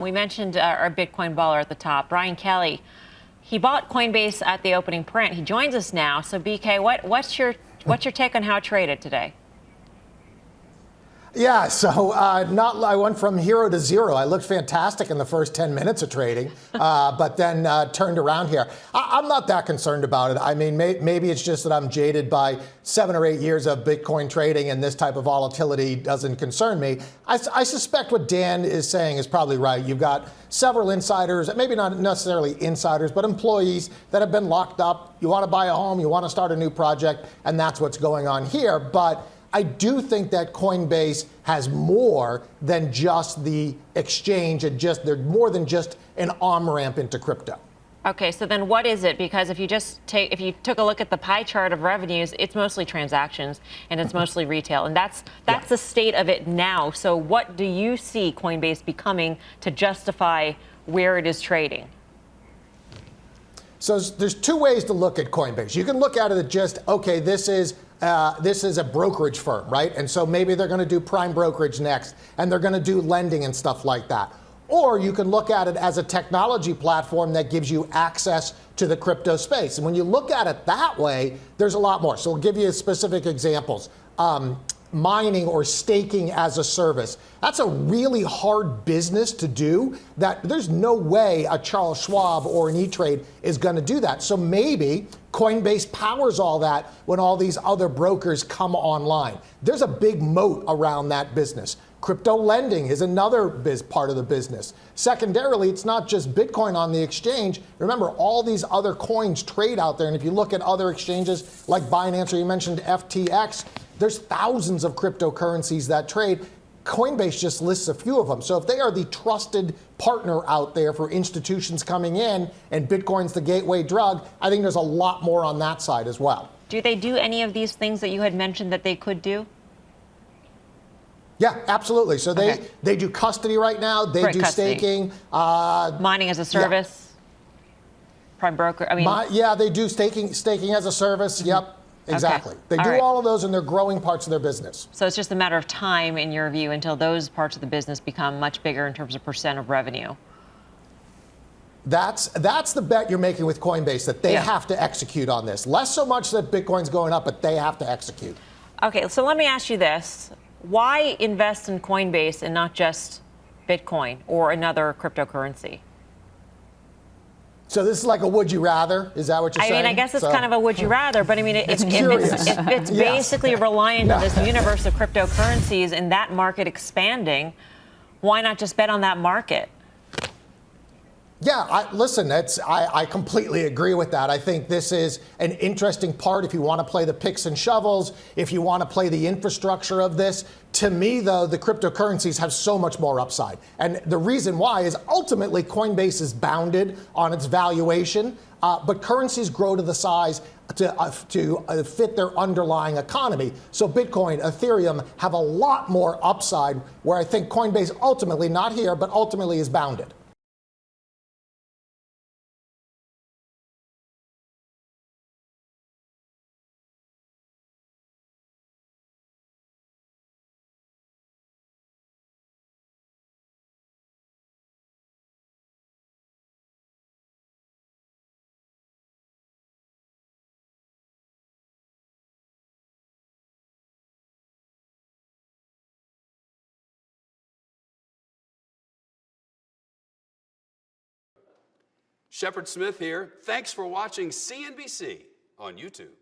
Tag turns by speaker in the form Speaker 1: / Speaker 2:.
Speaker 1: We mentioned our Bitcoin baller at the top, Brian Kelly. He bought Coinbase at the opening print. He joins us now. So, BK, what's your take on how it traded today?
Speaker 2: Yeah, so I went from hero to zero. I looked fantastic in the first 10 minutes of trading, but then turned around here. I'm not that concerned about it. I mean, maybe it's just that I'm jaded by 7 or 8 years of Bitcoin trading, and this type of volatility doesn't concern me. I suspect what Dan is saying is probably right. You've got several insiders, maybe not necessarily insiders, but employees that have been locked up. You want to buy a home, you want to start a new project, and that's what's going on here. But I do think that Coinbase has more than just the exchange, and they're more than just an on-ramp into crypto.
Speaker 1: Okay, so then what is it? Because if you took a look at the pie chart of revenues, it's mostly transactions and it's mostly retail, and that's the state of it now. So what do you see Coinbase becoming to justify where it is trading?
Speaker 2: So there's two ways to look at Coinbase. You can look at it as just, okay, this is a brokerage firm, right? And so maybe they're going to do prime brokerage next, and they're going to do lending and stuff like that. Or you can look at it as a technology platform that gives you access to the crypto space. And when you look at it that way, there's a lot more. So I'll give you specific examples. Mining or staking as a service. That's a really hard business to do. That there's no way a Charles Schwab or an E-Trade is going to do that. So maybe Coinbase powers all that when all these other brokers come online. There's a big moat around that business. Crypto lending is another part of the business. Secondarily, it's not just Bitcoin on the exchange. Remember, all these other coins trade out there. And if you look at other exchanges like Binance, or you mentioned FTX, there's thousands of cryptocurrencies that trade. Coinbase just lists a few of them. So if they are the trusted partner out there for institutions coming in, and Bitcoin's the gateway drug, I think there's a lot more on that side as well.
Speaker 1: Do they do any of these things that you had mentioned that they could do?
Speaker 2: Yeah, absolutely. So they do custody right now. They do custody. Staking.
Speaker 1: Mining as a service. Yeah. Prime broker. I mean,
Speaker 2: yeah, they do staking as a service. Yep. Exactly. Okay. They do all of those, and they're growing parts of their business.
Speaker 1: So it's just a matter of time, in your view, until those parts of the business become much bigger in terms of percent of revenue.
Speaker 2: That's the bet you're making with Coinbase, that they have to execute on this. Less so much that Bitcoin's going up, but they have to execute.
Speaker 1: Okay, so let me ask you this. Why invest in Coinbase and not just Bitcoin or another cryptocurrency?
Speaker 2: So this is like a would you rather? Is that what you're saying?
Speaker 1: I mean, I guess it's kind of a would you rather, but I mean, if it's basically reliant on this universe of cryptocurrencies and that market expanding, why not just bet on that market?
Speaker 2: Yeah, listen, I completely agree with that. I think this is an interesting part if you want to play the picks and shovels, if you want to play the infrastructure of this. To me, though, the cryptocurrencies have so much more upside. And the reason why is ultimately Coinbase is bounded on its valuation, but currencies grow to the size to fit their underlying economy. So Bitcoin, Ethereum have a lot more upside, where I think Coinbase ultimately, not here, but ultimately is bounded.
Speaker 3: Shepard Smith here. Thanks for watching CNBC on YouTube.